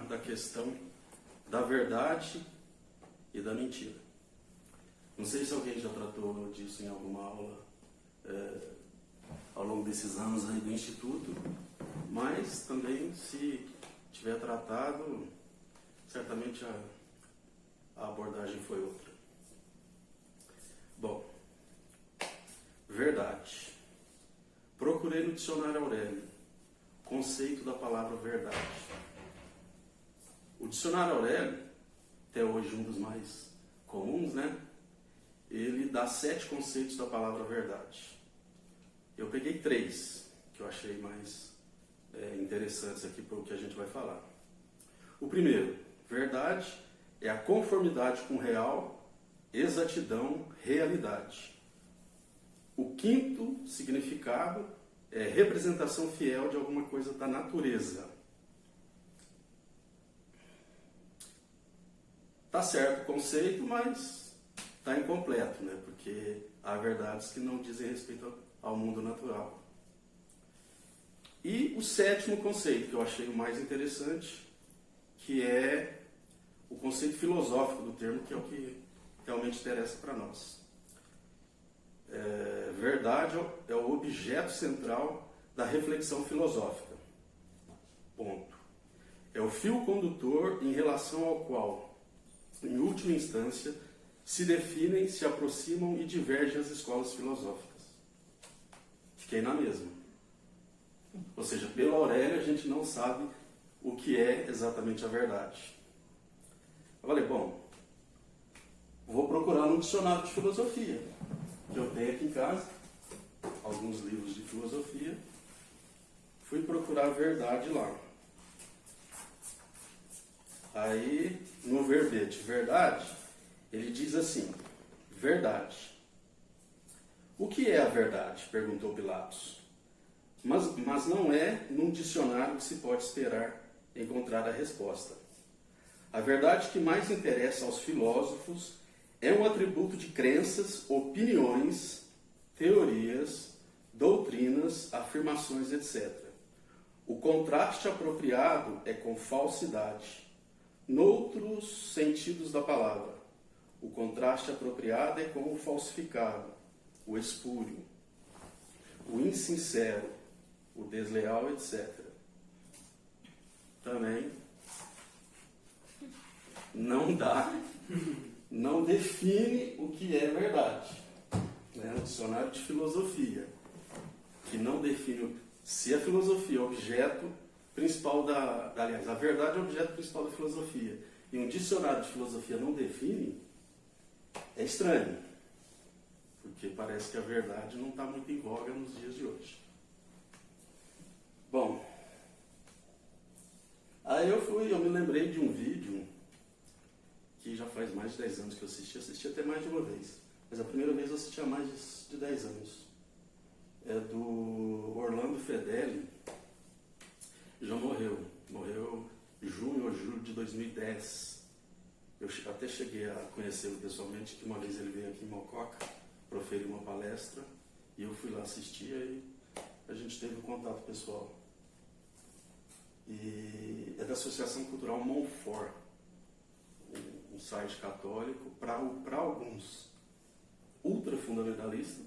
da questão da verdade e da mentira. Não sei se alguém já tratou disso em alguma aula ao longo desses anos aí do Instituto, mas também, se tiver tratado, certamente a abordagem foi outra. Bom, verdade. Procurei no dicionário Aurélio conceito da palavra verdade. O dicionário Aurélio, até hoje um dos mais comuns, né? Ele dá 7 conceitos da palavra verdade. Eu peguei 3 que eu achei mais interessantes aqui para o que a gente vai falar. O primeiro, verdade é a conformidade com o real, exatidão, realidade. O quinto significado é representação fiel de alguma coisa da natureza. Tá certo o conceito, mas está incompleto, né? Porque há verdades que não dizem respeito ao mundo natural. E o 7º conceito, que eu achei o mais interessante, que é o conceito filosófico do termo, que é o que realmente interessa para nós. Verdade é o objeto central da reflexão filosófica. Ponto. É o fio condutor em relação ao qual, em última instância, se definem, se aproximam e divergem as escolas filosóficas. Fiquei na mesma. Ou seja, pelo Aurélio a gente não sabe o que é exatamente a verdade. Eu falei, bom, vou procurar no dicionário de filosofia, que eu tenho aqui em casa, alguns livros de filosofia. Fui procurar a verdade lá. Aí, no verbete verdade, ele diz assim, verdade. O que é a verdade? Perguntou Pilatos. Mas não é num dicionário que se pode esperar encontrar a resposta. A verdade que mais interessa aos filósofos é um atributo de crenças, opiniões, teorias, doutrinas, afirmações, etc. O contraste apropriado é com falsidade. Noutros sentidos da palavra, o contraste apropriado é com o falsificado, o espúrio, o insincero, o desleal, etc. Também não define o que é verdade. O dicionário de filosofia, que não define se a filosofia é objeto principal aliás, a verdade é o objeto principal da filosofia, e um dicionário de filosofia não define, é estranho, porque parece que a verdade não está muito em voga nos dias de hoje. Bom, aí eu me lembrei de um vídeo que já faz mais de 10 anos que eu assisti até mais de uma vez, mas a primeira vez eu assisti há mais de 10 anos. É do Orlando Fedeli, já morreu em junho ou julho de 2010. Eu até cheguei a conhecê-lo pessoalmente, que uma vez ele veio aqui em Mococa proferir uma palestra, e eu fui lá assistir, e a gente teve um contato pessoal. E é da Associação Cultural Montfort, um site católico para alguns ultrafundamentalistas,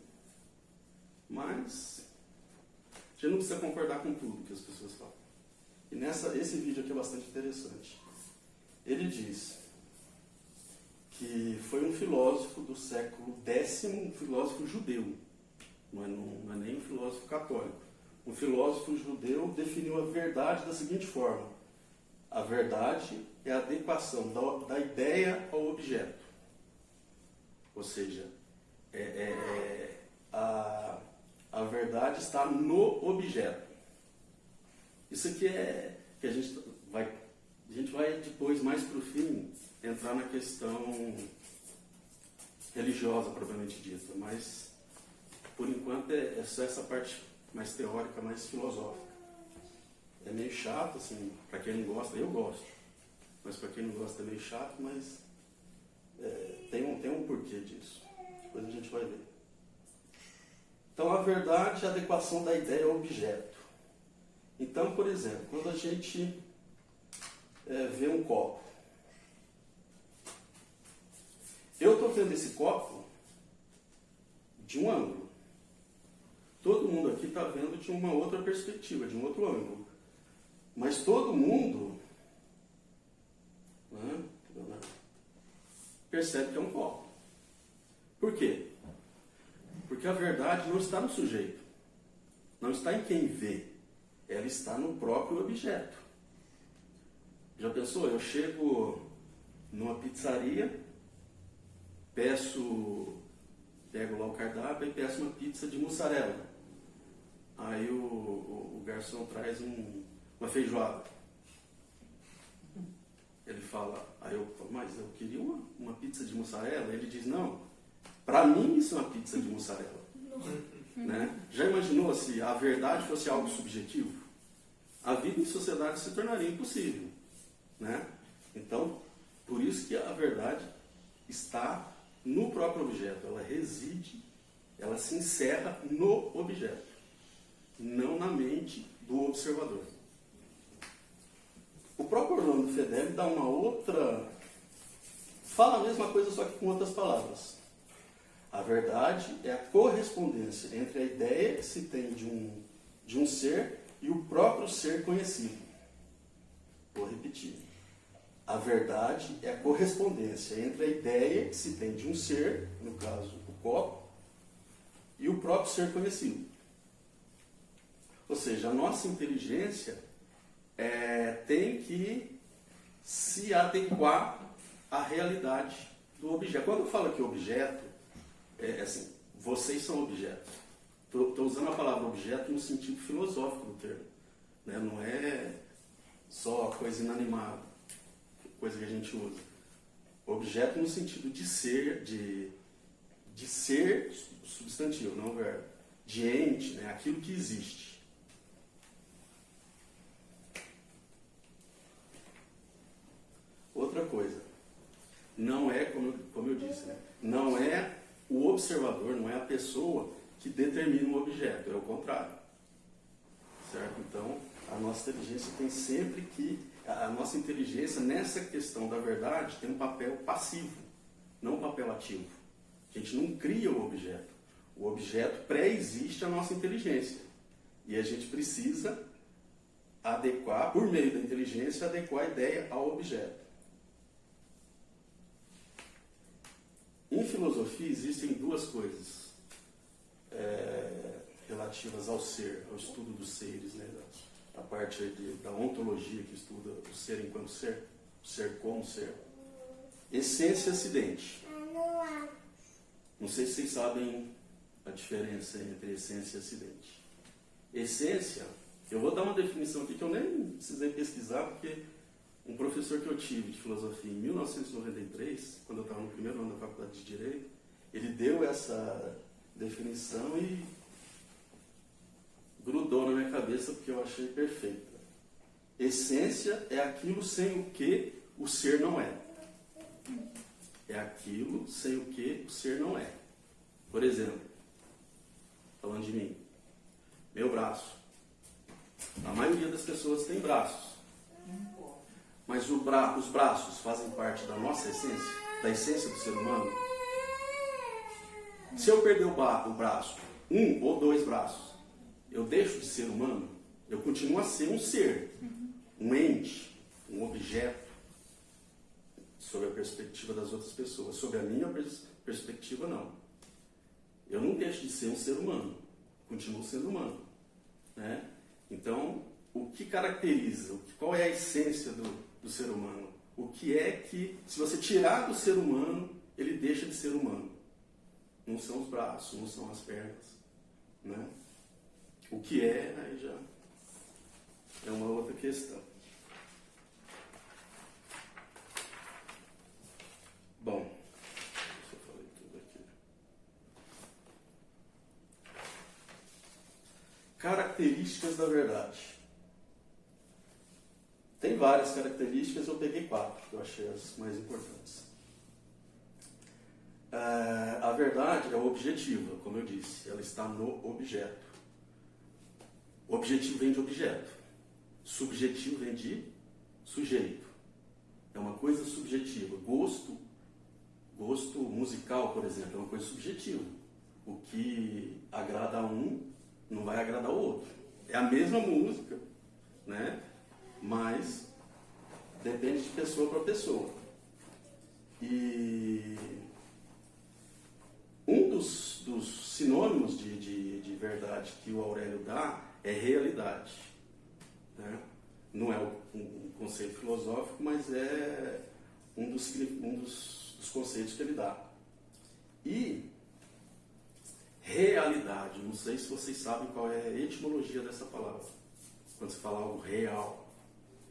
mas a gente não precisa concordar com tudo que as pessoas falam. E esse vídeo aqui é bastante interessante. Ele diz que foi um filósofo do século X, um filósofo judeu, não é nem um filósofo católico. Um filósofo judeu definiu a verdade da seguinte forma: a verdade é a adequação da ideia ao objeto. Ou seja, a verdade está no objeto. Isso aqui é que a gente vai depois, mais para o fim, entrar na questão religiosa propriamente dita, mas por enquanto é só essa parte mais teórica, mais filosófica. É meio chato, assim, para quem não gosta, eu gosto, mas para quem não gosta é meio chato, mas tem um porquê disso. Depois a gente vai ver. Então, a verdade é a adequação da ideia ao objeto. Então, por exemplo, quando a gente vê um copo. Eu estou vendo esse copo de um ângulo. Todo mundo aqui está vendo de uma outra perspectiva, de um outro ângulo. Mas todo mundo, né, percebe que é um copo. Por quê? Porque a verdade não está no sujeito. Não está em quem vê. Ela está no próprio objeto. Já pensou? Eu chego numa pizzaria, pego lá o cardápio e peço uma pizza de mussarela. Aí o garçom traz uma feijoada. Ele fala, aí eu falo, mas eu queria uma pizza de mussarela. Ele diz, não, para mim isso é uma pizza de mussarela. Né? Já imaginou se a verdade fosse algo subjetivo? A vida em sociedade se tornaria impossível. Né? Então, por isso que a verdade está no próprio objeto. Ela reside, ela se encerra no objeto, não na mente do observador. O próprio Orlando Fedeli dá uma outra... Fala a mesma coisa, só que com outras palavras. A verdade é a correspondência entre a ideia que se tem de um ser e o próprio ser conhecido. Vou repetir. A verdade é a correspondência entre a ideia que se tem de um ser, no caso o copo, e o próprio ser conhecido. Ou seja, a nossa inteligência tem que se adequar à realidade do objeto. Quando eu falo aqui objeto, assim, vocês são objetos. Estou usando a palavra objeto no sentido filosófico do termo. Né? Não é só coisa inanimada, coisa que a gente usa. Objeto no sentido de ser, de ser substantivo, não verbo. De ente, né? Aquilo que existe. Outra coisa, não é, como eu disse, né? Não é o observador, não é a pessoa que determina um objeto, é o contrário. Certo? Então, a nossa inteligência tem sempre que... A nossa inteligência, nessa questão da verdade, tem um papel passivo, não um papel ativo. A gente não cria o objeto. O objeto pré-existe à nossa inteligência. E a gente precisa adequar, por meio da inteligência, adequar a ideia ao objeto. Em filosofia existem duas coisas relativas ao ser, ao estudo dos seres, né? A parte da ontologia que estuda o ser enquanto ser, o ser como ser. Essência e acidente. Não sei se vocês sabem a diferença entre essência e acidente. Essência, eu vou dar uma definição aqui que eu nem precisei pesquisar, porque um professor que eu tive de filosofia em 1993, quando eu estava no primeiro ano da faculdade de Direito, ele deu essa definição e grudou na minha cabeça porque eu achei perfeita. Essência é aquilo sem o que o ser não é. É aquilo sem o que o ser não é. Por exemplo, falando de mim, meu braço. A maioria das pessoas tem braços. Mas os braços fazem parte da nossa essência, da essência do ser humano. Se eu perder o braço, um ou dois braços, eu deixo de ser humano? Eu continuo a ser um ser, um ente, um objeto, sob a perspectiva das outras pessoas. Sob a minha perspectiva, não. Eu não deixo de ser um ser humano, continuo sendo humano. Né? Então, o que caracteriza, qual é a essência do ser humano? O que é que, se você tirar do ser humano, ele deixa de ser humano? Não são os braços, não são as pernas. Né? O que é, aí já é uma outra questão. Bom, eu falei tudo aqui. Características da verdade. Tem várias características, eu peguei 4, que eu achei as mais importantes. A verdade é objetiva, como eu disse, ela está no objeto. Objetivo vem de objeto. Subjetivo vem de sujeito. é uma coisa subjetiva. Gosto musical, por exemplo, é uma coisa subjetiva. O que agrada a um não vai agradar ao outro. É a mesma música, né? Mas depende de pessoa para pessoa. E um dos sinônimos de verdade que o Aurélio dá é realidade, né? Não é um conceito filosófico, mas é um dos conceitos que ele dá. E realidade, não sei se vocês sabem qual é a etimologia dessa palavra. Quando se fala algo real,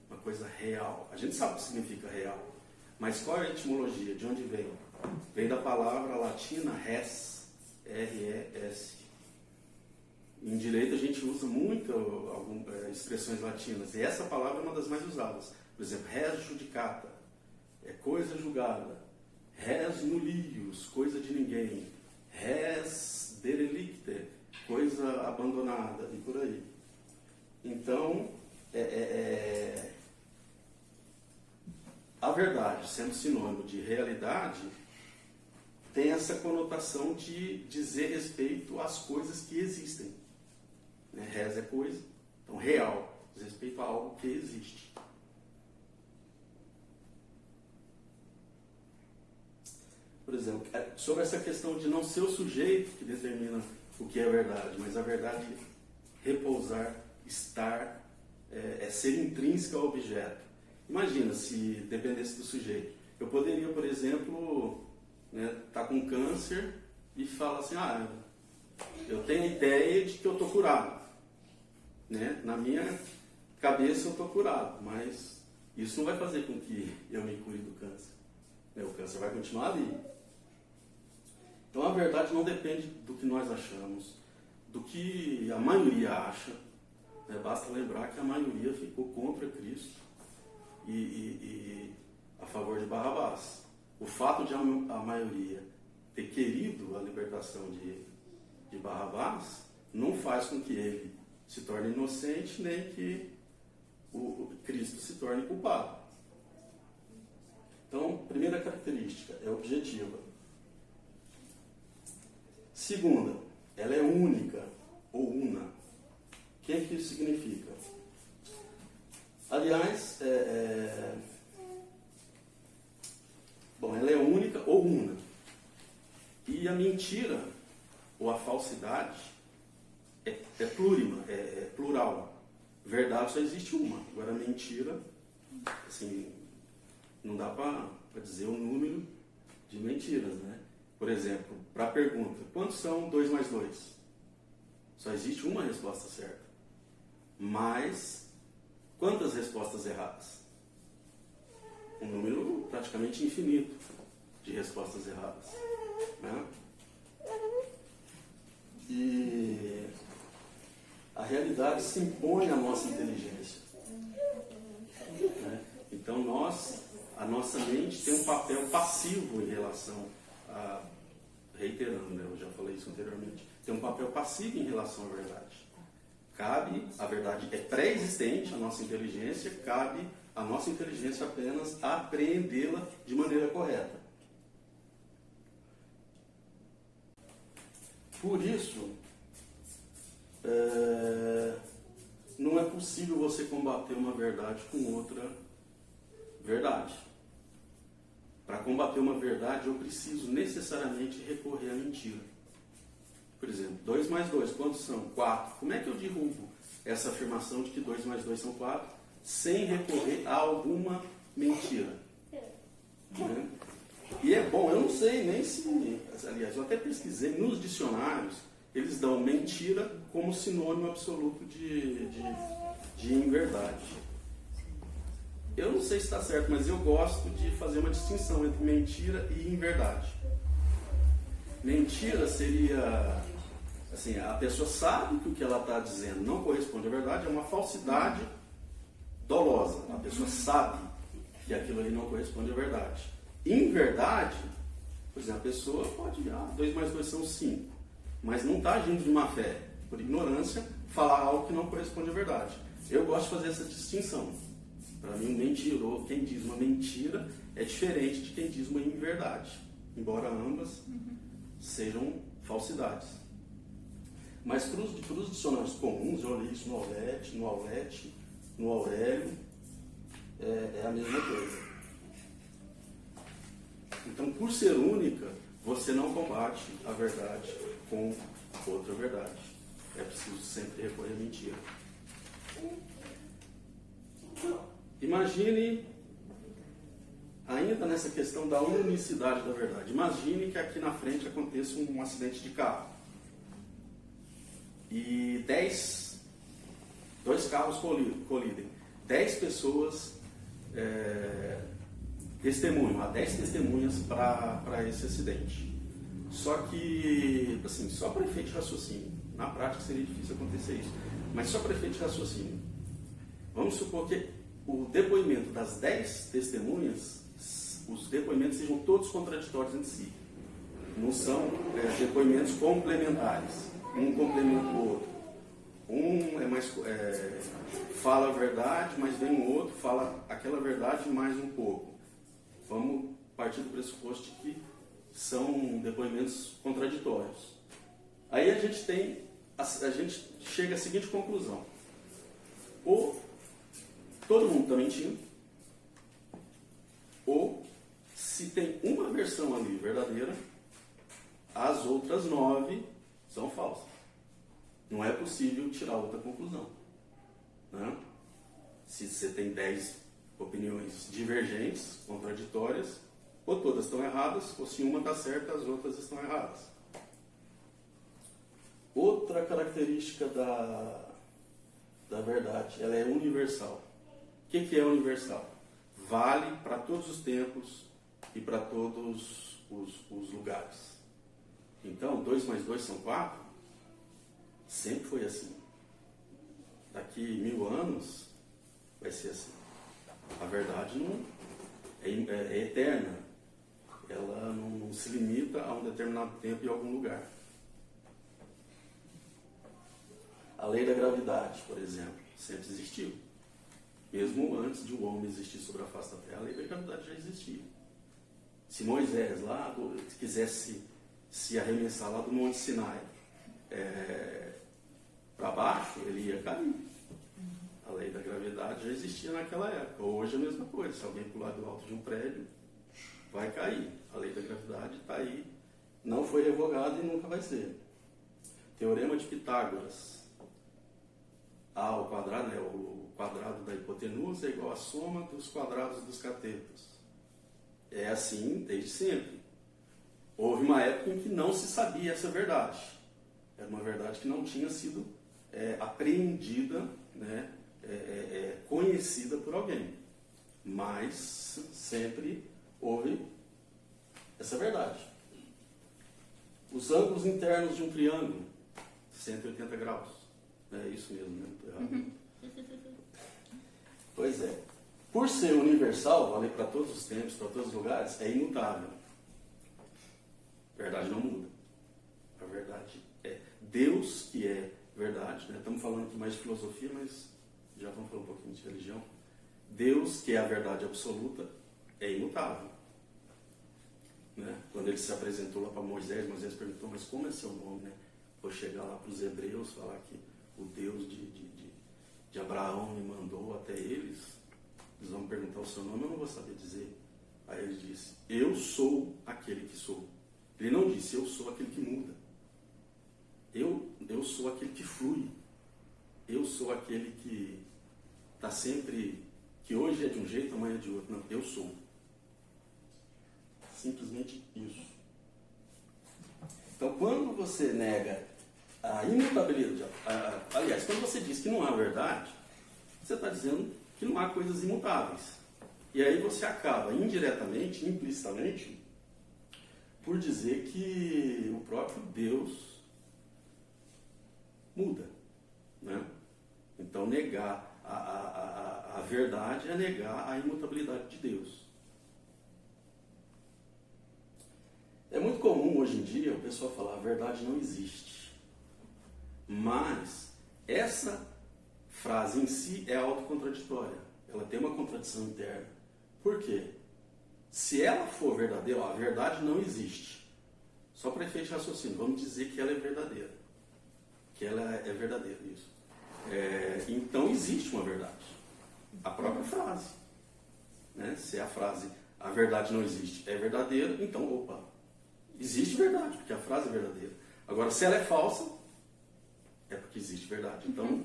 uma coisa real. A gente sabe o que significa real, mas qual é a etimologia? De onde vem? Vem da palavra latina res, R-E-S. Em direito a gente usa muito expressões latinas, e essa palavra é uma das mais usadas. Por exemplo, res judicata, é coisa julgada. Res nullius, coisa de ninguém. Res derelicte, coisa abandonada, e por aí. Então, a verdade, sendo sinônimo de realidade, tem essa conotação de dizer respeito às coisas que existem. Né? Res é coisa, então real, diz respeito a algo que existe. Por exemplo, sobre essa questão de não ser o sujeito que determina o que é verdade, mas a verdade repousar, estar, ser intrínseca ao objeto. Imagina se dependesse do sujeito. Eu poderia, por exemplo, tá com câncer e falar assim, eu tenho a ideia de que eu estou curado. Né? Na minha cabeça eu estou curado, mas isso não vai fazer com que eu me cure do câncer. O câncer vai continuar ali. Então a verdade não depende do que nós achamos, do que a maioria acha. Basta lembrar que a maioria ficou contra Cristo e a favor de Barrabás. O fato de a maioria ter querido a libertação de Barrabás não faz com que ele se torne inocente, nem que o Cristo se torne culpado. Então, primeira característica, é objetiva. Segunda, ela é única ou una. O que é que isso significa? Aliás, ela é única ou una. E a mentira, ou a falsidade, é plurima, é plural. Verdade só existe uma. Agora, mentira, assim, não dá para dizer o número de mentiras, né? Por exemplo, para a pergunta, quantos são 2 mais 2? Só existe uma resposta certa. Mas, quantas respostas erradas? Um número praticamente infinito de respostas erradas. Né? E a realidade se impõe à nossa inteligência. Né? Então, a nossa mente tem um papel passivo em relação a, reiterando, né? Eu já falei isso anteriormente, tem um papel passivo em relação à verdade. A verdade é pré-existente à nossa inteligência, cabe à nossa inteligência apenas apreendê-la de maneira correta. Por isso, não é possível você combater uma verdade com outra verdade. Para combater uma verdade, eu preciso necessariamente recorrer à mentira. Por exemplo, 2 mais 2, quantos são? 4. Como é que eu derrubo essa afirmação de que 2 mais 2 são 4 sem recorrer a alguma mentira? Né? E é bom, eu não sei nem se... Aliás, eu até pesquisei, nos dicionários, eles dão mentira como sinônimo absoluto de inverdade. Eu não sei se está certo, mas eu gosto de fazer uma distinção entre mentira e inverdade. Mentira seria, assim, a pessoa sabe que o que ela está dizendo não corresponde à verdade, é uma falsidade dolosa. A pessoa sabe que aquilo ali não corresponde à verdade. Inverdade, por exemplo, a pessoa pode, 2 mais 2 são 5, mas não está agindo de má fé, por ignorância, falar algo que não corresponde à verdade. Eu gosto de fazer essa distinção, Para mim, um mentiroso, quem diz uma mentira é diferente de quem diz uma inverdade, embora ambas sejam falsidades. Mas para os dicionários comuns, eu olhei isso no Aulete, no Aurélio, é a mesma coisa. Então, por ser única, você não combate a verdade com outra verdade. É preciso sempre recorrer à mentira. Imagine, ainda nessa questão da unicidade da verdade, imagine que aqui na frente aconteça um acidente de carro. E 2 carros colidem. 10 pessoas testemunham, há 10 testemunhas para esse acidente. Só que, assim, só para efeito de raciocínio, na prática seria difícil acontecer isso, mas só para efeito de raciocínio. Vamos supor que o depoimento das 10 testemunhas, os depoimentos sejam todos contraditórios entre si. Não são depoimentos complementares. Um complementa o outro. Um fala a verdade, mas vem o outro, fala aquela verdade mais um pouco. Vamos partir do pressuposto de que são depoimentos contraditórios. Aí a gente chega à seguinte conclusão: ou todo mundo está mentindo, ou se tem uma versão ali verdadeira, as outras 9 são falsas. Não é possível tirar outra conclusão, né? Se você tem 10 opiniões divergentes, contraditórias, ou todas estão erradas, ou se uma está certa, as outras estão erradas. Outra característica da verdade, ela é universal. O que é universal? Vale para todos os tempos e para todos os lugares. Então, 2 mais 2 são 4? Sempre foi assim. Daqui 1000 anos vai ser assim. A verdade não é eterna. Ela não se limita a um determinado tempo e a algum lugar. A lei da gravidade, por exemplo, sempre existiu. Mesmo antes de o homem existir sobre a face da Terra, a lei da gravidade já existia. Se Moisés lá quisesse se arremessar lá do Monte Sinai para baixo, ele ia cair. A lei da gravidade já existia naquela época. Hoje é a mesma coisa. Se alguém pular do alto de um prédio, vai cair. A lei da gravidade está aí. Não foi revogada e nunca vai ser. Teorema de Pitágoras. O quadrado, o quadrado da hipotenusa é igual à soma dos quadrados dos catetos. É assim desde sempre. Houve uma época em que não se sabia essa verdade. Era uma verdade que não tinha sido apreendida, né, conhecida por alguém. Mas sempre houve essa verdade. Os ângulos internos de um triângulo, 180 graus. É isso mesmo, né? Não estou errado. Pois é. Por ser universal, vale para todos os tempos, para todos os lugares, é imutável. A verdade não muda. A verdade é Deus que é verdade, né? Estamos falando aqui mais de filosofia, mas já vamos falar um pouquinho de religião. Deus, que é a verdade absoluta, é imutável. Né? Quando ele se apresentou lá para Moisés perguntou, mas como é seu nome? Né? Vou chegar lá para os hebreus, falar que o Deus de Abraão me mandou até eles. Eles vão perguntar o seu nome, eu não vou saber dizer. Aí ele disse, eu sou aquele que sou. Ele não disse, eu sou aquele que muda. Eu sou aquele que flui. Eu sou aquele que está sempre, que hoje é de um jeito, amanhã é de outro. Não, eu sou. Simplesmente isso. Então, quando você nega a imutabilidade, aliás, quando você diz que não há verdade, você está dizendo que não há coisas imutáveis. E aí você acaba indiretamente, implicitamente, por dizer que o próprio Deus muda. Né? Então, negar a verdade é negar a imutabilidade de Deus. É muito comum hoje em dia o pessoal falar a verdade não existe. Mas essa frase em si é autocontraditória. ela tem uma contradição interna. Por quê? Se ela for verdadeira, ó, a verdade não existe. Só para efeito de raciocínio, vamos dizer que ela é verdadeira. Que ela é verdadeira, isso. Então existe uma verdade. A própria frase. Né? Se a frase, a verdade não existe, é verdadeira, então, opa, existe verdade, porque a frase é verdadeira. Agora, se ela é falsa, é porque existe verdade. Então,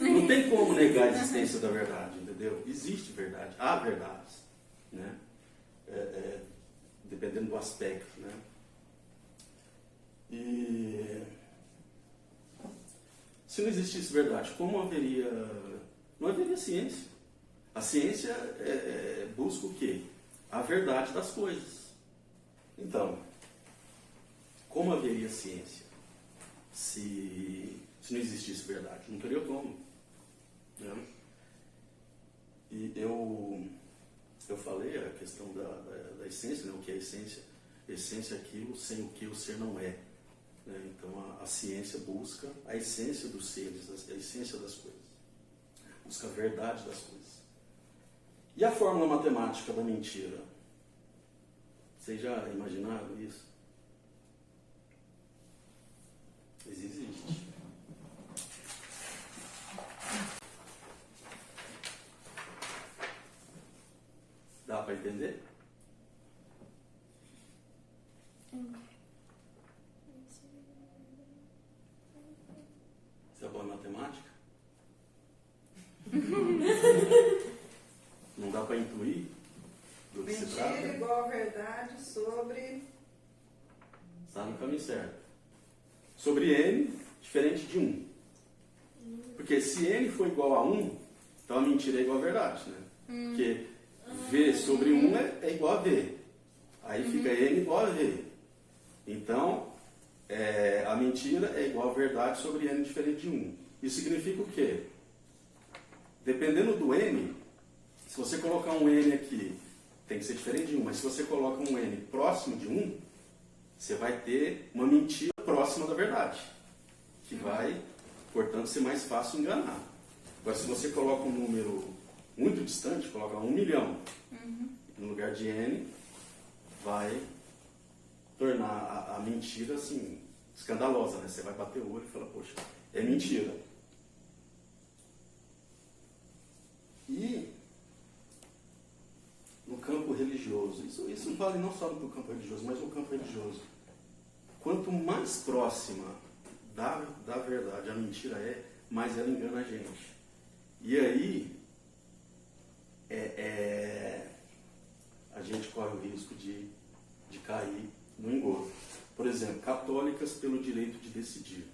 não tem como negar a existência da verdade, entendeu? Existe verdade, há verdades, né? Dependendo do aspecto, né? E se não existisse verdade, como haveria... Não haveria ciência. A ciência busca o quê? A verdade das coisas. Então, como haveria ciência se não existisse verdade? Não teria como. Né? E eu falei a questão da essência, né? O que é essência? Essência é aquilo sem o que o ser não é. Né? Então a ciência busca a essência dos seres, a essência das coisas. Busca a verdade das coisas. E a fórmula matemática da mentira? Vocês já imaginaram isso? Existe. Dá para entender? Você é bom em matemática? Não dá para intuir do que se trata? Mentira igual a verdade sobre... Está no caminho certo. Sobre N, diferente de 1. Porque se N for igual a 1, então a mentira é igual a verdade, né? Porque V sobre 1 é igual a V. Aí fica N igual a V. Então, a mentira é igual a verdade sobre N diferente de 1. Isso significa o quê? Dependendo do N, se você colocar um N aqui, tem que ser diferente de 1, mas se você coloca um N próximo de 1, você vai ter uma mentira próxima da verdade, que vai, portanto, ser mais fácil enganar. Agora, se você coloca um número muito distante, coloca 1 milhão, no lugar de N, vai tornar a mentira, assim, escandalosa, né? Você vai bater o olho e falar, poxa, é mentira. E no campo religioso, isso vale não só no campo religioso, mas no campo religioso. Quanto mais próxima da verdade a mentira é, mais ela engana a gente. E aí, a gente corre o risco de cair no engodo. Por exemplo, católicas pelo direito de decidir.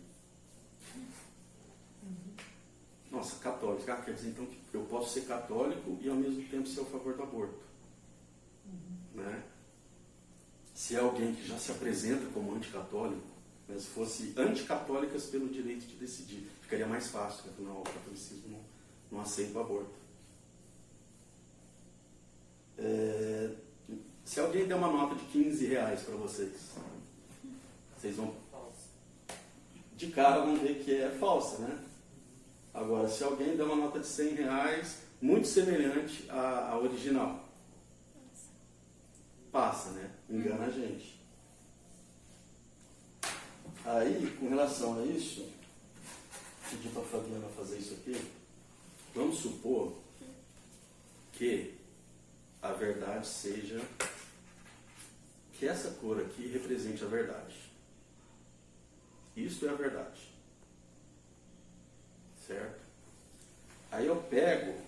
Nossa, católica, quer dizer então que eu posso ser católico e ao mesmo tempo ser a favor do aborto. Né? Se é alguém que já se apresenta como anticatólico, mas se fosse anticatólicas pelo direito de decidir, ficaria mais fácil, porque não, o catolicismo não aceita o aborto. Se alguém der uma nota de R$15 para vocês vão de cara vão ver que é falsa, né? Agora, se alguém der uma nota de R$100, muito semelhante à original, passa, né? Engana a gente. Aí, com relação a isso, pedi para a Fabiana fazer isso aqui. Vamos supor que a verdade seja que essa cor aqui represente a verdade. Isso é a verdade. Certo? Aí eu pego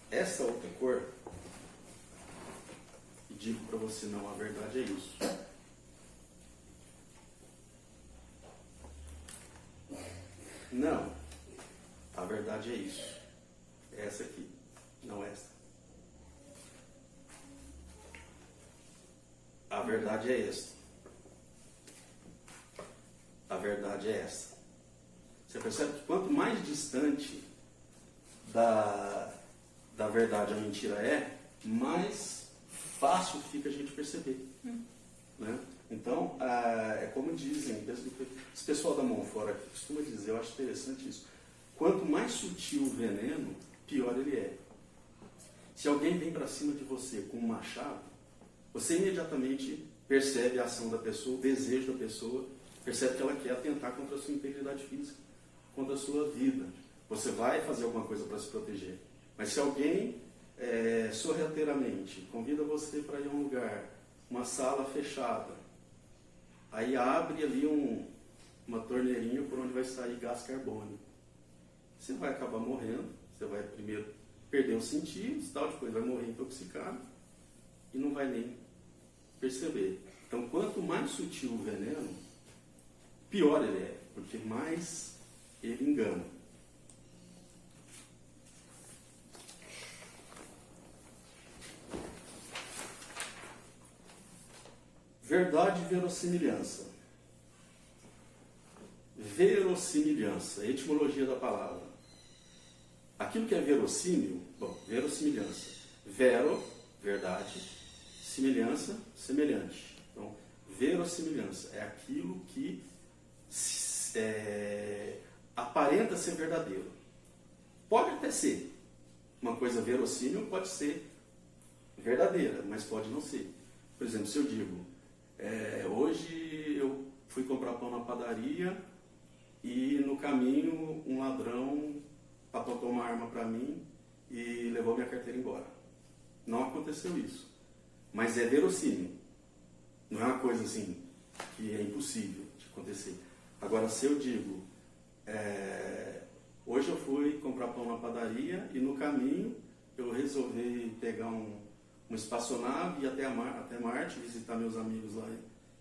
essa outra cor e digo para você, não, a verdade é isso. Não, a verdade é isso. É essa aqui, não essa. A verdade é esta. A verdade é essa. Você percebe que quanto mais distante da verdade a mentira é, mais fácil fica a gente perceber. Né? Então, é como dizem, esse pessoal da mão fora costuma dizer, eu acho interessante isso. Quanto mais sutil o veneno, pior ele é. Se alguém vem para cima de você com um machado, você imediatamente percebe a ação da pessoa, o desejo da pessoa, percebe que ela quer atentar contra a sua integridade física, contra a sua vida. Você vai fazer alguma coisa para se proteger. Mas se alguém, sorrateiramente, convida você para ir a um lugar, uma sala fechada, aí abre ali uma torneirinha por onde vai sair gás carbônico. Você vai acabar morrendo, você vai primeiro perder os sentidos, tal, depois vai morrer intoxicado e não vai nem perceber. Então, quanto mais sutil o veneno, pior ele é, porque mais ele engana. Verdade e verossimilhança. Verossimilhança, etimologia da palavra. Aquilo que é verossímil, verossimilhança. Vero, verdade, semelhança, semelhante. Então, verossimilhança é aquilo que aparenta ser verdadeiro. Pode até ser. Uma coisa verossímil pode ser verdadeira, mas pode não ser. Por exemplo, se eu digo, hoje eu fui comprar pão na padaria e no caminho um ladrão apontou uma arma para mim e levou minha carteira embora. Não aconteceu isso. Mas é verossímil. Não é uma coisa assim que é impossível de acontecer. Agora, se eu digo, hoje eu fui comprar pão na padaria e no caminho eu resolvi pegar uma espaçonave e ir até Marte, visitar meus amigos lá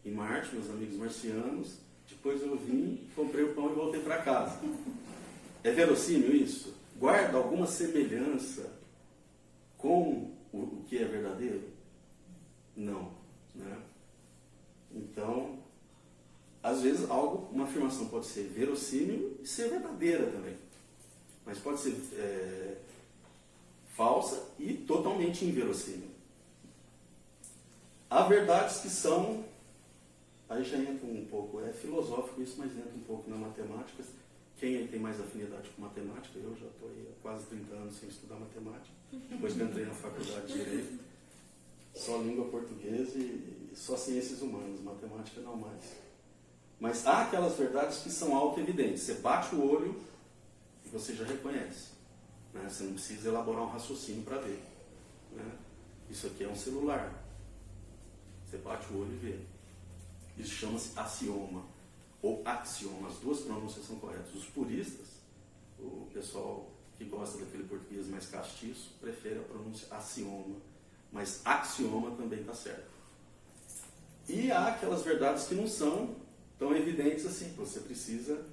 em Marte, meus amigos marcianos. Depois eu vim, comprei o pão e voltei para casa. É verossímil isso? Guarda alguma semelhança com o que é verdadeiro? Não. Né? Então, às vezes uma afirmação pode ser verossímil e ser verdadeira também. Mas pode ser falsa e totalmente inverossímil. Há verdades que são, aí já entra um pouco, é filosófico isso, mas entra um pouco na matemática. Quem aí tem mais afinidade com matemática? Eu já estou aí há quase 30 anos sem estudar matemática. Depois que entrei na faculdade de Direito, só língua portuguesa e só ciências humanas, matemática não mais. Mas há aquelas verdades que são auto-evidentes. Você bate o olho e você já reconhece. Né? Você não precisa elaborar um raciocínio para ver. Né? Isso aqui é um celular. Você bate o olho e vê. Isso chama-se axioma ou axioma. As duas pronúncias são corretas. Os puristas, o pessoal que gosta daquele português mais castiço, prefere a pronúncia axioma. Mas axioma também está certo. E há aquelas verdades que não são tão evidentes assim. Você precisa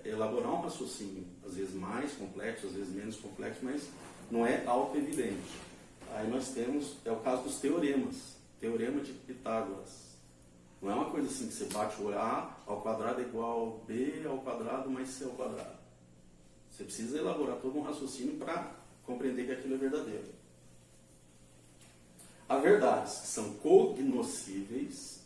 elaborar um raciocínio, às vezes mais complexo, às vezes menos complexo, mas não é auto-evidente. Aí nós temos, é o caso dos teoremas. Teorema de Pitágoras. Não é uma coisa assim que você bate o olho, A ao quadrado é igual a B ao quadrado mais C ao quadrado. Você precisa elaborar todo um raciocínio para compreender que aquilo é verdadeiro. Há verdades que são cognoscíveis,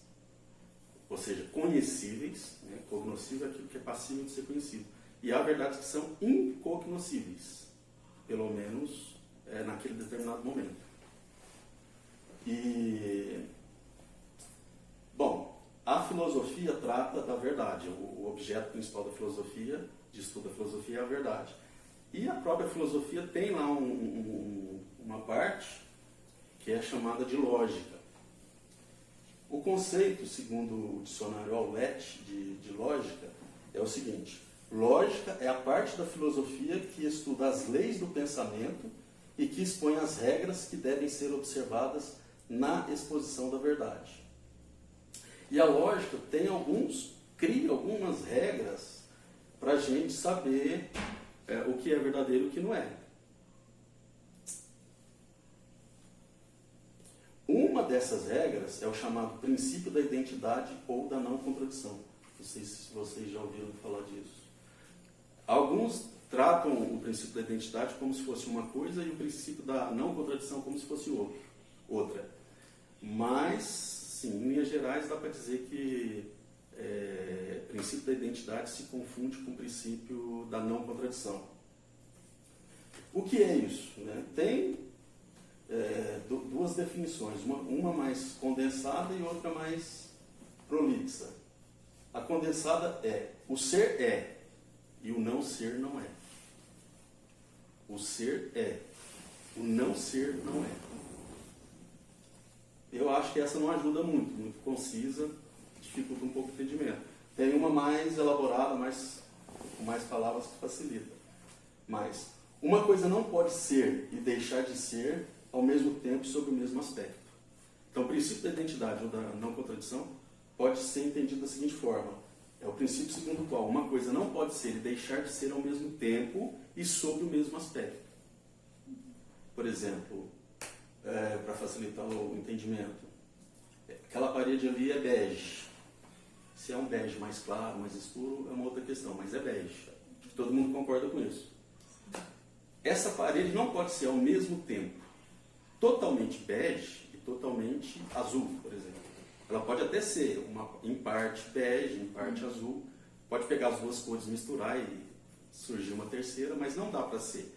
ou seja, conhecíveis. Né? Cognoscível é aquilo que é passível de ser conhecido. E há verdades que são incognoscíveis, pelo menos naquele determinado momento. Bom, a filosofia trata da verdade. O objeto principal da filosofia, de estudo da filosofia, é a verdade. E a própria filosofia tem lá uma parte que é chamada de lógica. O conceito, segundo o dicionário Aulete de lógica, é o seguinte: lógica é a parte da filosofia que estuda as leis do pensamento e que expõe as regras que devem ser observadas na exposição da verdade. E a lógica cria algumas regras para a gente saber o que é verdadeiro e o que não é. Uma dessas regras é o chamado princípio da identidade ou da não contradição. Não sei se vocês já ouviram falar disso. Alguns tratam o princípio da identidade como se fosse uma coisa e o princípio da não contradição como se fosse outra. Mas, sim, em linhas gerais, dá para dizer que o princípio da identidade se confunde com o princípio da não contradição. O que é isso? Né? Tem duas definições, uma mais condensada e outra mais prolixa. A condensada é: o ser é e o não ser não é. O ser é, o não ser não é. Eu acho que essa não ajuda muito concisa, dificulta um pouco o entendimento. Tem uma mais elaborada, com mais palavras que facilita. Mas uma coisa não pode ser e deixar de ser ao mesmo tempo sob o mesmo aspecto. Então, o princípio da identidade ou da não contradição pode ser entendido da seguinte forma: é o princípio segundo o qual uma coisa não pode ser e deixar de ser ao mesmo tempo e sob o mesmo aspecto. Por exemplo, para facilitar o entendimento, aquela parede ali é bege. Se é um bege mais claro, mais escuro, é uma outra questão, mas é bege. Todo mundo concorda com isso. Essa parede não pode ser ao mesmo tempo totalmente bege e totalmente azul, por exemplo. Ela pode até ser em parte bege, em parte azul. Pode pegar as duas cores, misturar e surgir uma terceira, mas não dá para ser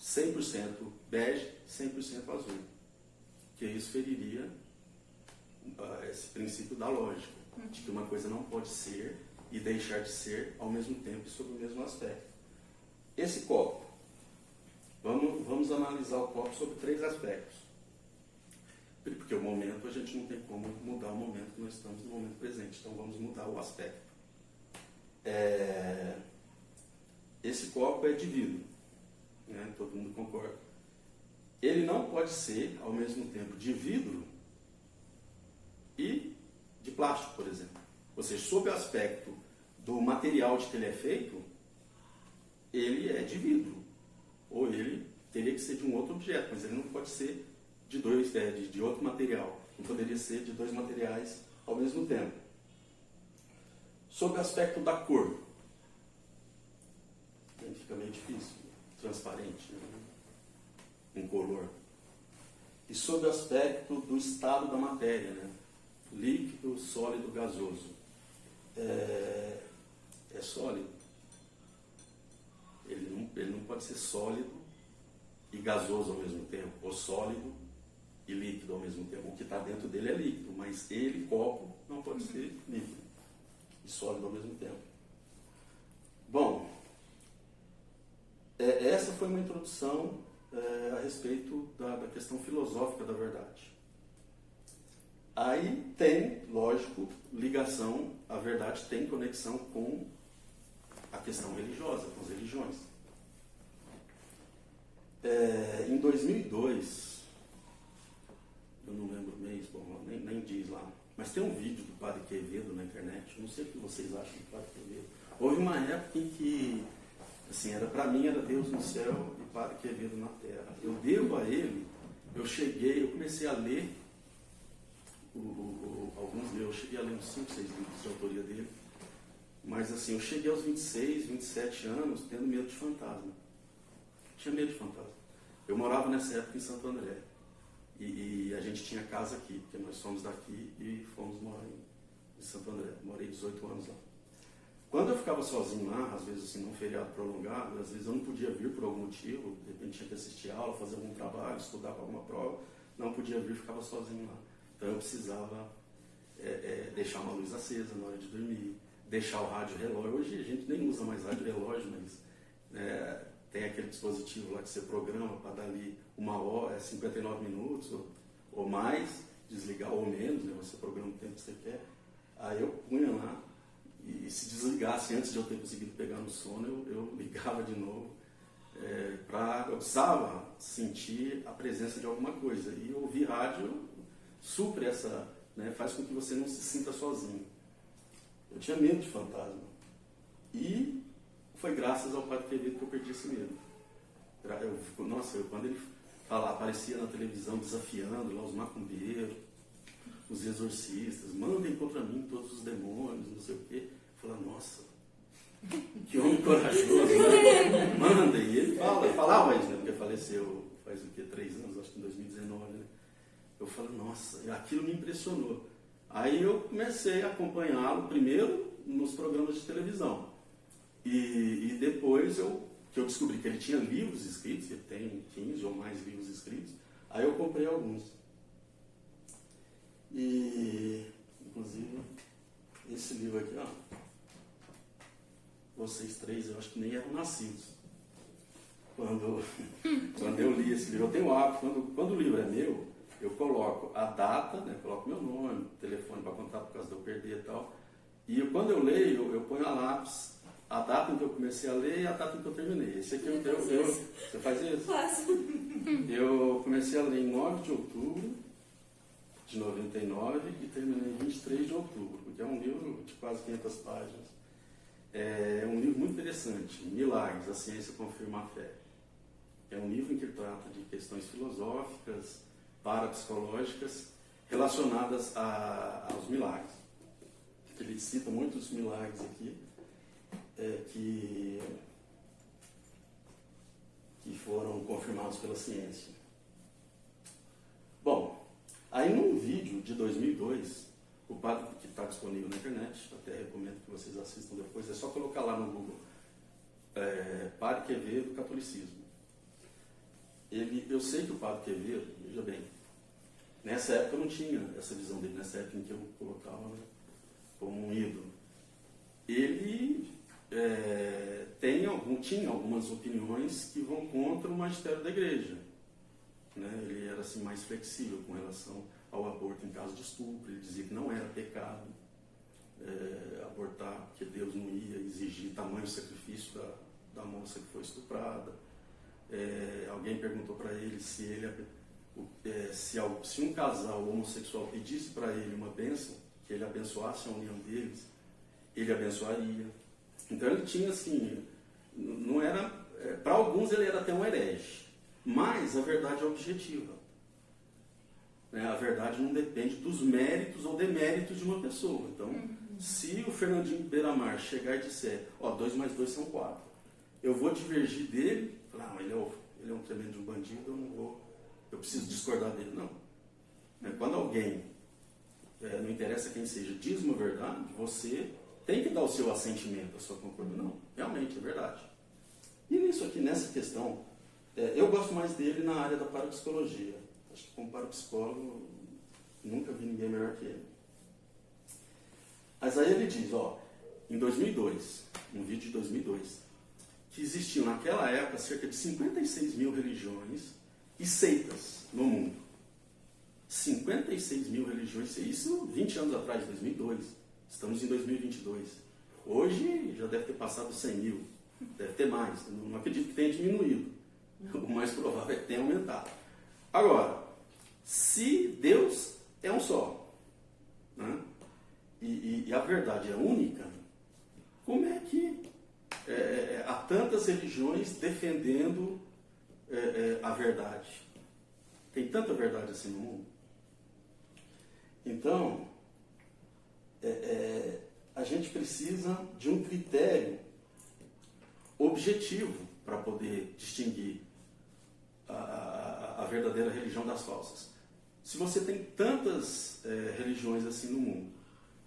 100% bege, 100% azul. Porque isso feriria esse princípio da lógica, de que uma coisa não pode ser e deixar de ser ao mesmo tempo e sob o mesmo aspecto. Esse copo, vamos analisar o copo sobre 3 aspectos. Porque o momento, a gente não tem como mudar o momento, nós estamos no momento presente, então vamos mudar o aspecto. Esse copo é de vidro, né? Todo mundo concorda. Ele não pode ser, ao mesmo tempo, de vidro e de plástico, por exemplo. Ou seja, sob o aspecto do material de que ele é feito, ele é de vidro. Ou ele teria que ser de um outro objeto, mas ele não pode ser de outro material. Não poderia ser de 2 materiais ao mesmo tempo. Sob o aspecto da cor, fica meio difícil, transparente, né? Incolor. E sob o aspecto do estado da matéria, né? Líquido, sólido, gasoso. É sólido. Ele não pode ser sólido e gasoso ao mesmo tempo, ou sólido e líquido ao mesmo tempo. O que está dentro dele é líquido, mas ele, copo, não pode ser líquido e sólido ao mesmo tempo. Bom, essa foi uma introdução a respeito da questão filosófica da verdade. Aí tem, lógico, ligação, a verdade tem conexão com a questão religiosa, com as religiões. Em 2002, eu não lembro o mês, bom, nem diz lá, mas tem um vídeo do Padre Quevedo na internet, não sei o que vocês acham do Padre Quevedo. Houve uma época em que, assim, para mim era Deus no céu e Padre Quevedo na terra. Eu devo a ele, eu comecei a ler alguns livros, eu cheguei a ler uns 5, 6 livros de autoria dele, mas assim, eu cheguei aos 26, 27 anos tendo medo de fantasma. Tinha medo de fantasma. Eu morava nessa época em Santo André, e a gente tinha casa aqui, porque nós somos daqui e fomos morar em Santo André. Morei 18 anos lá. Quando eu ficava sozinho lá, às vezes assim, num feriado prolongado, às vezes eu não podia vir por algum motivo, de repente tinha que assistir aula, fazer algum trabalho, estudar para alguma prova, não podia vir, ficava sozinho lá. Então eu precisava deixar uma luz acesa na hora de dormir, deixar o rádio relógio. Hoje a gente nem usa mais rádio relógio, mas tem aquele dispositivo lá que você programa para dali 1 hora, 59 minutos ou mais, desligar ou menos, né? Você programa o tempo que você quer. Aí eu punha lá e se desligasse antes de eu ter conseguido pegar no sono, eu ligava de novo. Eu precisava sentir a presença de alguma coisa. E ouvir rádio supre essa, né, faz com que você não se sinta sozinho. Eu tinha medo de fantasma. E foi graças ao Padre Quevedo que eu perdi esse medo. Quando ele aparecia na televisão desafiando lá os macumbeiros, os exorcistas, mandem contra mim todos os demônios, não sei o quê. Eu falava, nossa, que homem corajoso, né? Manda, e ele falava isso, né? Porque faleceu faz 3 anos, acho que em 2019, né? Eu falei, nossa, aquilo me impressionou. Aí eu comecei a acompanhá-lo primeiro nos programas de televisão. E depois eu que eu descobri que ele tinha livros escritos, ele tem 15 ou mais livros escritos, aí eu comprei alguns. E, inclusive, esse livro aqui, ó, vocês três, eu acho que nem eram nascidos quando eu li esse livro. Eu tenho o hábito, quando o livro é meu, eu coloco a data, né, coloco meu nome, telefone para contar por causa de eu perder e tal. E quando eu leio, eu ponho a lápis a data em que eu comecei a ler e a data em que eu terminei. Esse aqui você faz isso? Faço. Eu comecei a ler em 9 de outubro de 99 e terminei em 23 de outubro, porque é um livro de quase 500 páginas. É um livro muito interessante, Milagres, a ciência confirma a fé. É um livro em que ele trata de questões filosóficas, parapsicológicas, relacionadas aos milagres. Ele cita muitos milagres aqui, que foram confirmados pela ciência. Bom, aí num vídeo de 2002, o padre, que está disponível na internet, até recomendo que vocês assistam depois, é só colocar lá no Google, Padre Quevedo, catolicismo. Eu sei que o Padre Quevedo, veja bem, nessa época eu não tinha essa visão dele, nessa época em que eu colocava, né, como um ídolo. Ele tinha algumas opiniões que vão contra o magistério da igreja. Né? Ele era assim, mais flexível com relação ao aborto em caso de estupro. Ele dizia que não era pecado abortar, porque Deus não ia exigir tamanho sacrifício da moça que foi estuprada. Alguém perguntou para ele se um casal homossexual pedisse para ele uma bênção, que ele abençoasse a união deles, ele abençoaria. Então ele tinha assim, não era, para alguns ele era até um herege, mas a verdade é objetiva. A verdade não depende dos méritos ou deméritos de uma pessoa. Então, se o Fernandinho Beiramar chegar e disser, 2 mais 2 são 4, eu vou divergir dele, não, ele é um tremendo bandido, eu preciso discordar dele. Não. Quando alguém, não interessa quem seja, diz uma verdade, você tem que dar o seu assentimento, a sua concordância. Não, realmente é verdade. E nisso aqui, nessa questão, eu gosto mais dele na área da parapsicologia. Acho que como parapsicólogo, nunca vi ninguém melhor que ele. Mas aí ele diz, em 2002, um vídeo de 2002, que existiam naquela época cerca de 56 mil religiões e seitas no mundo. 56 mil religiões, isso 20 anos atrás, 2002. Estamos em 2022. Hoje já deve ter passado 100 mil, deve ter mais. Não acredito que tenha diminuído. O mais provável é que tenha aumentado. Agora, se Deus é um só, né, e a verdade é única, como é que há tantas religiões defendendo a verdade? Tem tanta verdade assim no mundo? Então, a gente precisa de um critério objetivo para poder distinguir a verdadeira religião das falsas. Se você tem tantas religiões assim no mundo,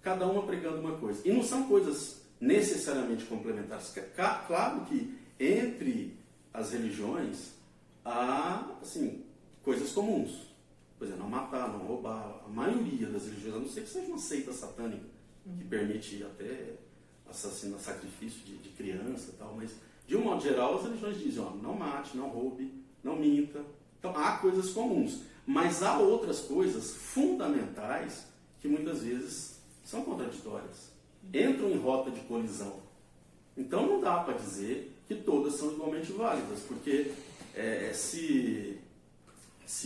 cada uma pregando uma coisa, e não são coisas necessariamente complementares. Claro que entre as religiões há assim, coisas comuns. Por exemplo, não matar, não roubar. A maioria das religiões, a não ser que seja uma seita satânica, que permite até assassinar, sacrifício de criança e tal, mas de um modo geral as religiões dizem, não mate, não roube, não minta. Então há coisas comuns, mas há outras coisas fundamentais que muitas vezes são contraditórias, entram em rota de colisão. Então não dá para dizer que todas são igualmente válidas, porque se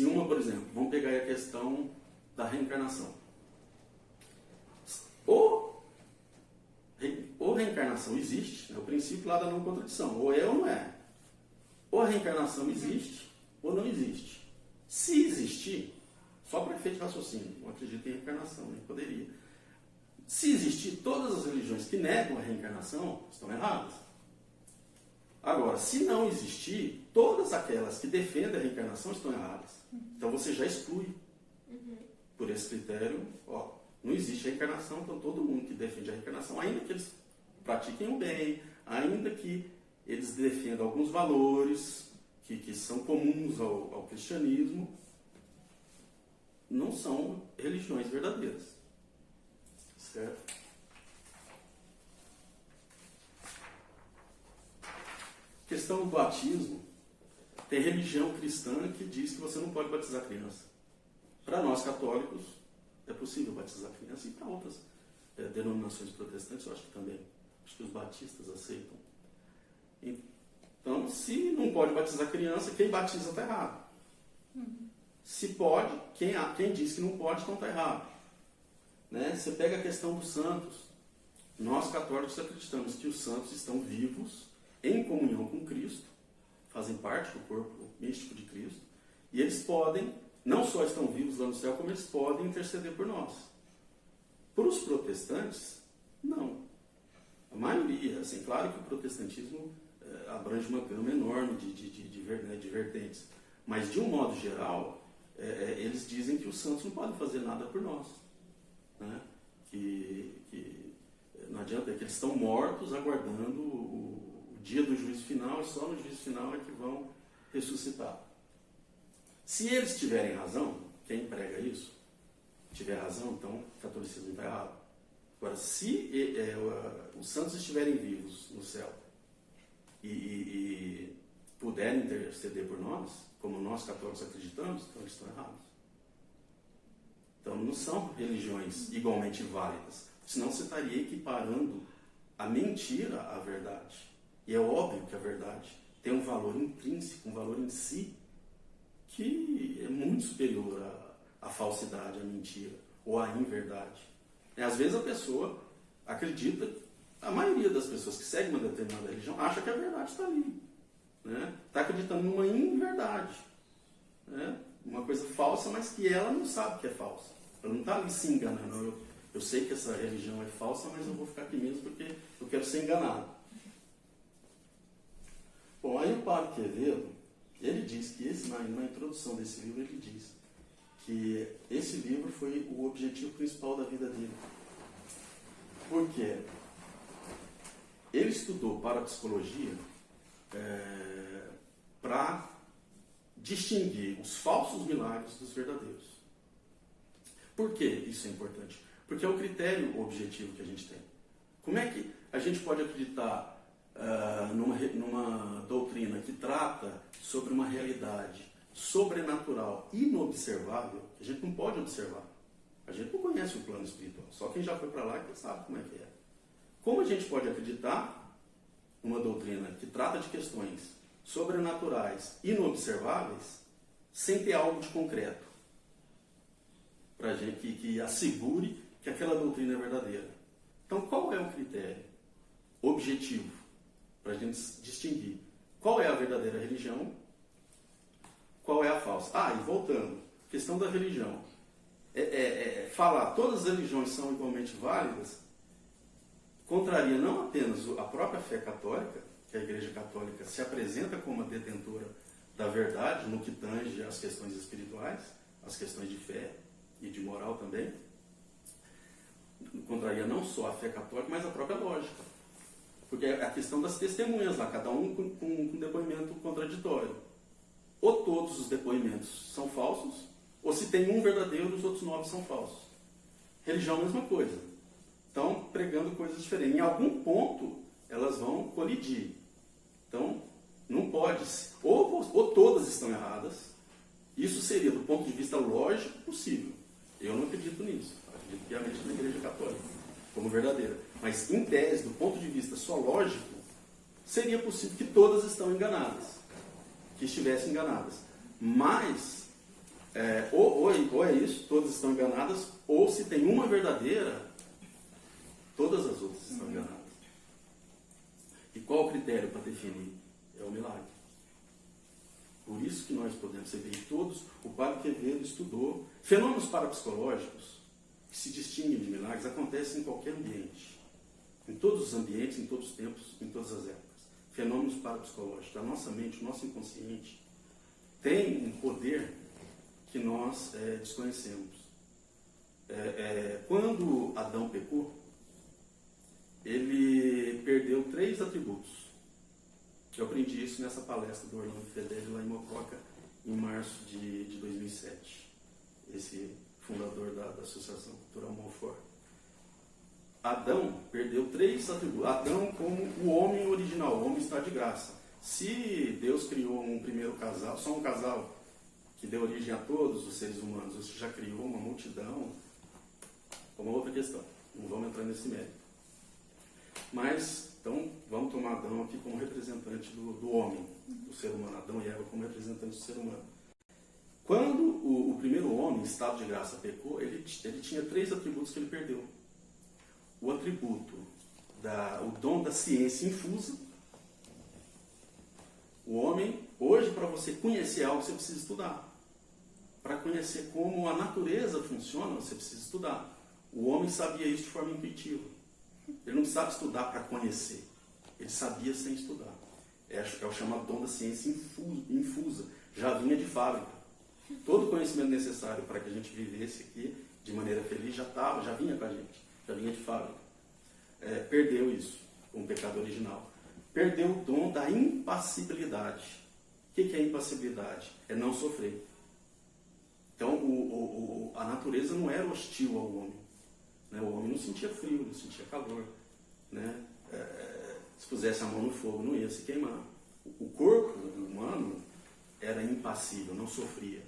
uma, por exemplo, vamos pegar aí a questão da reencarnação. Ou reencarnação existe, o princípio lá da não contradição, ou é ou não é. Ou a reencarnação existe, ou não existe. Se existir, só para efeito de raciocínio, não acredito em reencarnação, nem poderia. Se existir, todas as religiões que negam a reencarnação estão erradas. Agora, se não existir, todas aquelas que defendem a reencarnação estão erradas. Então você já exclui. Por esse critério, não existe reencarnação, então todo mundo que defende a reencarnação, ainda que eles pratiquem o bem, ainda que eles defendem alguns valores que são comuns ao cristianismo, não são religiões verdadeiras. Certo? Questão do batismo, tem religião cristã que diz que você não pode batizar criança. Para nós católicos, é possível batizar criança, e para outras denominações protestantes, eu acho que também. Acho que os batistas aceitam. Então, se não pode batizar criança, quem batiza está errado. Se pode, quem diz que não pode, então está errado. Né? Você pega a questão dos santos. Nós católicos acreditamos que os santos estão vivos, em comunhão com Cristo, fazem parte do corpo místico de Cristo, e eles podem, não só estão vivos lá no céu, como eles podem interceder por nós. Para os protestantes, não. A maioria, assim, claro que o protestantismo abrange uma gama enorme de vertentes, mas de um modo geral, eles dizem que os santos não podem fazer nada por nós. Né? Que não adianta, que eles estão mortos aguardando o dia do juízo final, e só no juízo final é que vão ressuscitar. Se eles tiverem razão, quem prega isso, tiver razão, então o catolicismo está errado. Agora, se os santos estiverem vivos no céu e puderem interceder por nós, como nós católicos acreditamos, então eles estão errados. Então não são religiões igualmente válidas, senão você estaria equiparando a mentira à verdade. E é óbvio que a verdade tem um valor intrínseco, um valor em si, que é muito superior à falsidade, à mentira ou à inverdade. Às vezes a pessoa acredita, a maioria das pessoas que seguem uma determinada religião acha que a verdade está ali. Né? Está acreditando numa inverdade. Né? Uma coisa falsa, mas que ela não sabe que é falsa. Ela não está ali se enganando. Eu sei que essa religião é falsa, mas eu vou ficar aqui mesmo porque eu quero ser enganado. Bom, aí o Padre Quevedo, ele diz que na introdução desse livro, ele diz que esse livro foi o objetivo principal da vida dele. Por quê? Ele estudou parapsicologia para distinguir os falsos milagres dos verdadeiros. Por que isso é importante? Porque é o critério objetivo que a gente tem. Como é que a gente pode acreditar numa doutrina que trata sobre uma realidade sobrenatural, inobservável, que a gente não pode observar? A gente não conhece o plano espiritual. Só quem já foi para lá que sabe como é que é. Como a gente pode acreditar numa doutrina que trata de questões sobrenaturais, inobserváveis, sem ter algo de concreto para a gente que assegure que aquela doutrina é verdadeira? Então, qual é o critério objetivo para a gente distinguir qual é a verdadeira religião, qual é a falsa? E voltando, questão da religião. Falar todas as religiões são igualmente válidas contraria não apenas a própria fé católica, que a Igreja Católica se apresenta como a detentora da verdade no que tange às questões espirituais, às questões de fé e de moral também. Contraria não só a fé católica, mas a própria lógica. Porque é a questão das testemunhas lá, cada um com um depoimento contraditório. Ou todos os depoimentos são falsos, ou se tem um verdadeiro, os outros 9 são falsos. Religião, a mesma coisa. Estão pregando coisas diferentes. Em algum ponto, elas vão colidir. Então, não pode. Ou todas estão erradas. Isso seria, do ponto de vista lógico, possível. Eu não acredito nisso. Acredito piamente na Igreja Católica, como verdadeira. Mas, em tese, do ponto de vista só lógico, seria possível que todas estão enganadas. Que estivessem enganadas. Mas, ou é isso, todas estão enganadas, ou se tem uma verdadeira, todas as outras estão enganadas. E qual o critério para definir? É o milagre. Por isso que nós podemos ver todos, o Padre Quevedo estudou fenômenos parapsicológicos que se distinguem de milagres, acontecem em qualquer ambiente. Em todos os ambientes, em todos os tempos, em todas as épocas. Fenômenos parapsicológicos. A nossa mente, o nosso inconsciente, tem um poder que nós desconhecemos. Quando Adão pecou, ele perdeu 3 atributos. aprendi isso nessa palestra do Orlando Fedeli lá em Mococa, em março de 2007. Esse fundador da Associação Cultural Monfort. Adão perdeu 3 atributos. Adão como o homem original, o homem está de graça. Se Deus criou um primeiro casal, só um casal, que deu origem a todos os seres humanos, ou se já criou uma multidão, é uma outra questão. Não vamos entrar nesse mérito. Mas, então, vamos tomar Adão aqui como representante do homem, do ser humano. Adão e Eva como representantes do ser humano. Quando o primeiro homem, em estado de graça, pecou, ele tinha 3 atributos que ele perdeu. O atributo, o dom da ciência infusa. O homem, hoje, para você conhecer algo, você precisa estudar. Para conhecer como a natureza funciona, você precisa estudar. O homem sabia isso de forma intuitiva. Ele não precisava estudar para conhecer. Ele sabia sem estudar. É o chamado dom da ciência infusa. Já vinha de fábrica. Todo o conhecimento necessário para que a gente vivesse aqui de maneira feliz já vinha com a gente. Já vinha de fábrica. Perdeu isso com o pecado original. Perdeu o dom da impassibilidade. O que é impassibilidade? É não sofrer. Então, a natureza não era hostil ao homem. Né? O homem não sentia frio, não sentia calor. Né? Se pusesse a mão no fogo, não ia se queimar. O corpo humano era impassível, não sofria.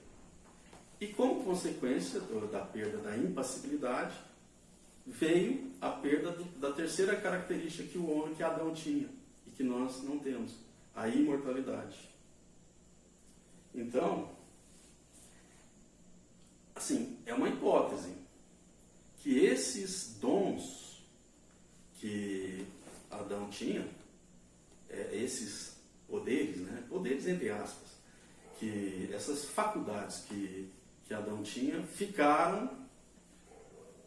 E como consequência da perda da impassibilidade, veio a perda da terceira característica que Adão tinha e que nós não temos, a imortalidade. Então, assim, é uma hipótese que esses dons que Adão tinha, esses poderes, né? Poderes entre aspas, que essas faculdades que Adão tinha ficaram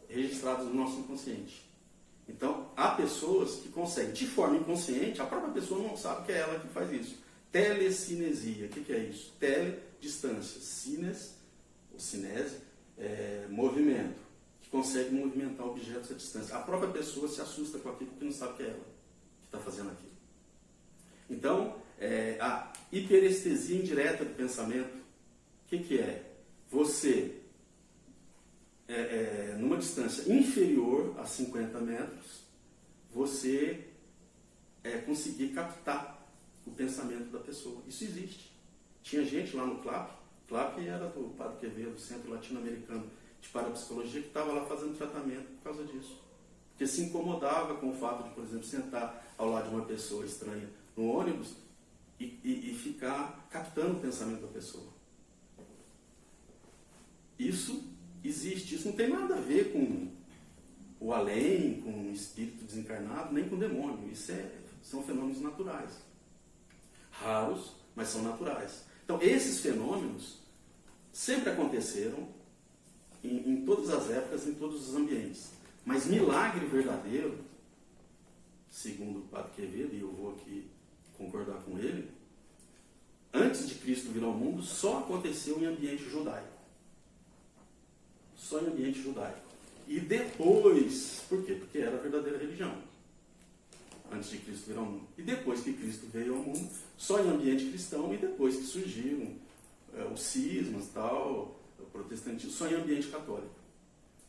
registradas no nosso inconsciente. Então, há pessoas que conseguem, de forma inconsciente, a própria pessoa não sabe que é ela que faz isso. Telecinesia, o que é isso? Tele, distância. Cines, ou cinese, movimento, que consegue movimentar objetos à distância. A própria pessoa se assusta com aquilo porque não sabe que é ela que está fazendo aquilo. Então, a hiperestesia indireta do pensamento, o que é? Você, numa distância inferior a 50 metros, você conseguir captar o pensamento da pessoa. Isso existe. Tinha gente lá no CLAP era do Padre Quevedo, do Centro Latino-Americano de Parapsicologia, que estava lá fazendo tratamento por causa disso. Porque se incomodava com o fato de, por exemplo, sentar ao lado de uma pessoa estranha no ônibus e ficar captando o pensamento da pessoa. Isso existe, isso não tem nada a ver com o além, com o espírito desencarnado, nem com o demônio. São fenômenos naturais. Raros, mas são naturais. Então, esses fenômenos sempre aconteceram em todas as épocas, em todos os ambientes. Mas milagre verdadeiro, segundo o Padre Quevedo, e eu vou aqui concordar com ele, antes de Cristo vir ao mundo, só aconteceu em ambiente judaico. Só em ambiente judaico. E depois, por quê? Porque era a verdadeira religião. Antes de Cristo vir ao mundo. E depois que Cristo veio ao mundo, só em ambiente cristão, e depois que surgiram os cismas e tal, o protestantismo, só em ambiente católico.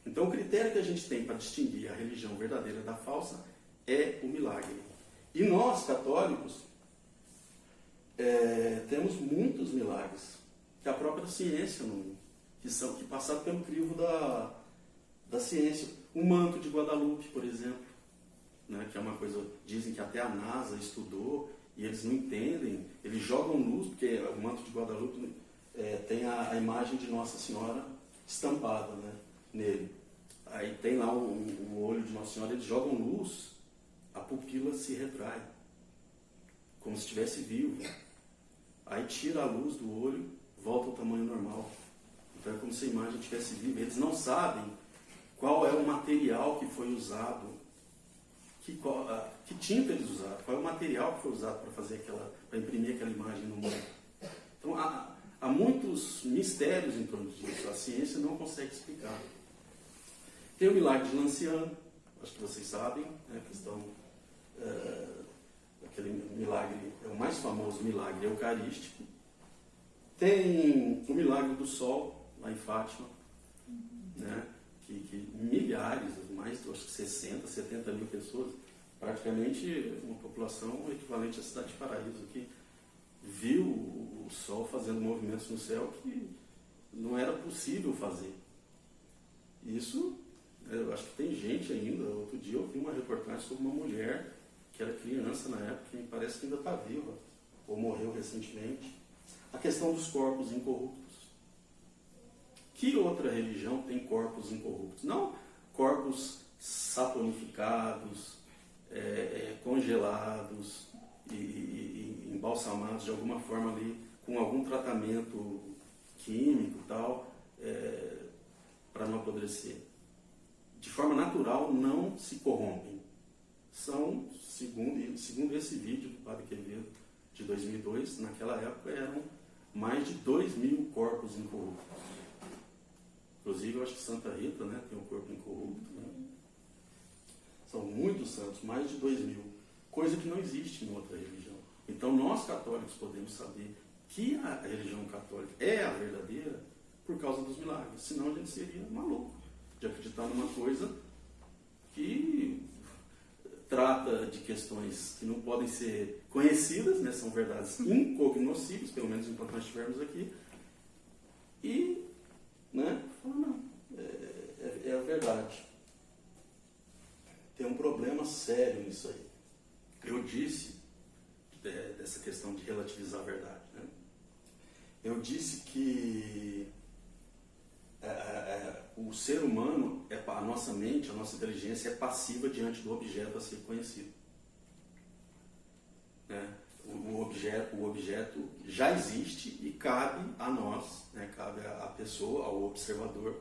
Então o critério que a gente tem para distinguir a religião verdadeira da falsa é o milagre. E nós, católicos, temos muitos milagres que a própria ciência não... que passaram pelo crivo da ciência. O manto de Guadalupe, por exemplo, né, que é uma coisa, dizem que até a NASA estudou e eles não entendem, eles jogam luz, porque o manto de Guadalupe tem a imagem de Nossa Senhora estampada, né, nele. Aí tem lá o olho de Nossa Senhora, eles jogam luz, a pupila se retrai, como se estivesse vivo. Aí tira a luz do olho, volta ao tamanho normal. Então é como se a imagem estivesse viva. Eles não sabem qual é o material que foi usado, que tinta eles usaram, qual é o material que foi usado para imprimir aquela imagem no mundo. Então há muitos mistérios em torno disso. A ciência não consegue explicar. Tem o milagre de Lanciano, acho que vocês sabem, né, a questão aquele milagre, é o mais famoso milagre eucarístico. Tem o milagre do sol, lá em Fátima, né? que milhares, mais de 60, 70 mil pessoas, praticamente uma população equivalente à cidade de Paraíso, que viu o sol fazendo movimentos no céu que não era possível fazer. Isso, eu acho que tem gente ainda. Outro dia eu vi uma reportagem sobre uma mulher que era criança na época, que parece que ainda está viva, ou morreu recentemente. A questão dos corpos incorruptos. Que outra religião tem corpos incorruptos? Não corpos saponificados, congelados e embalsamados de alguma forma ali, com algum tratamento químico e tal, para não apodrecer. De forma natural, não se corrompem. São, segundo esse vídeo do Padre Quevedo, de 2002, naquela época eram mais de 2.000 corpos incorruptos. Inclusive, eu acho que Santa Rita, né, tem um corpo incorrupto. Né? São muitos santos, mais de 2.000. Coisa que não existe em outra religião. Então, nós católicos podemos saber que a religião católica é a verdadeira por causa dos milagres. Senão, a gente seria maluco de acreditar numa coisa que trata de questões que não podem ser conhecidas, né? São verdades incognoscíveis, pelo menos enquanto nós estivermos aqui, e, né, falar, não, é a verdade. Tem um problema sério nisso aí. Eu disse, dessa questão de relativizar a verdade, né? Eu disse que o ser humano, a nossa mente, a nossa inteligência é passiva diante do objeto a ser conhecido. Né? O objeto já existe e cabe a nós, né? Cabe à pessoa, ao observador,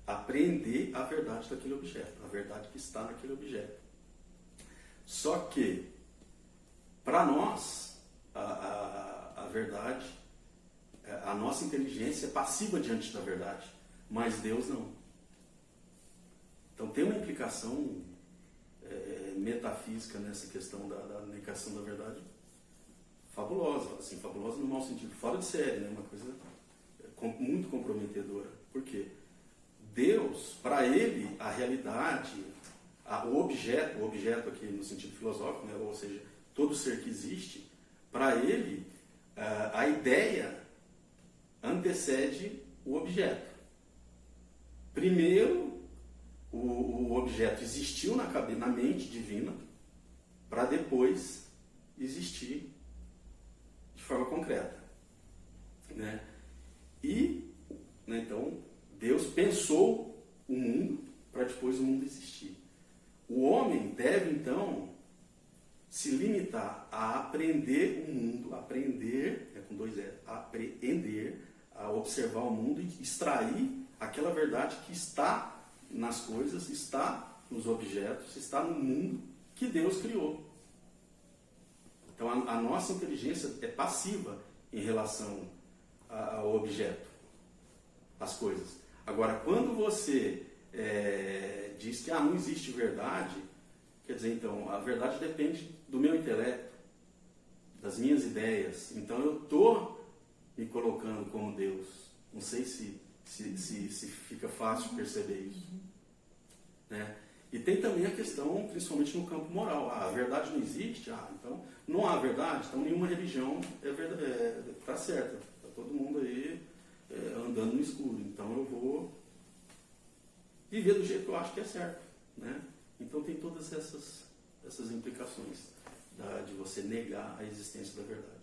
apreender a verdade daquele objeto, a verdade que está naquele objeto. Só que, para nós, a verdade, a nossa inteligência é passiva diante da verdade, mas Deus não. Então tem uma implicação metafísica nessa questão da negação da verdade fabulosa, assim, fabulosa no mau sentido, fora de série, né? Uma coisa muito comprometedora. Por quê? Deus, para ele, a realidade, o objeto aqui no sentido filosófico, né? Ou seja, todo ser que existe, para ele, a ideia antecede o objeto. Primeiro, o objeto existiu na mente divina, para depois existir de forma concreta. Né? E, né, então, Deus pensou o mundo para depois o mundo existir. O homem deve, então, se limitar a aprender o mundo, aprender, com dois E, aprender a observar o mundo e extrair aquela verdade que está nas coisas, está nos objetos, está no mundo que Deus criou. Então a nossa inteligência é passiva em relação ao objeto, às coisas. Agora, quando você diz que não existe verdade, quer dizer, então, a verdade depende do meu intelecto, das minhas ideias. Então eu estou me colocando como Deus. Não sei se fica fácil perceber isso. Né? E tem também a questão, principalmente no campo moral. A verdade não existe? Então não há verdade? Então nenhuma religião está certa. Está todo mundo aí andando no escuro. Então eu vou viver do jeito que eu acho que é certo. Né? Então tem todas essas implicações de você negar a existência da verdade.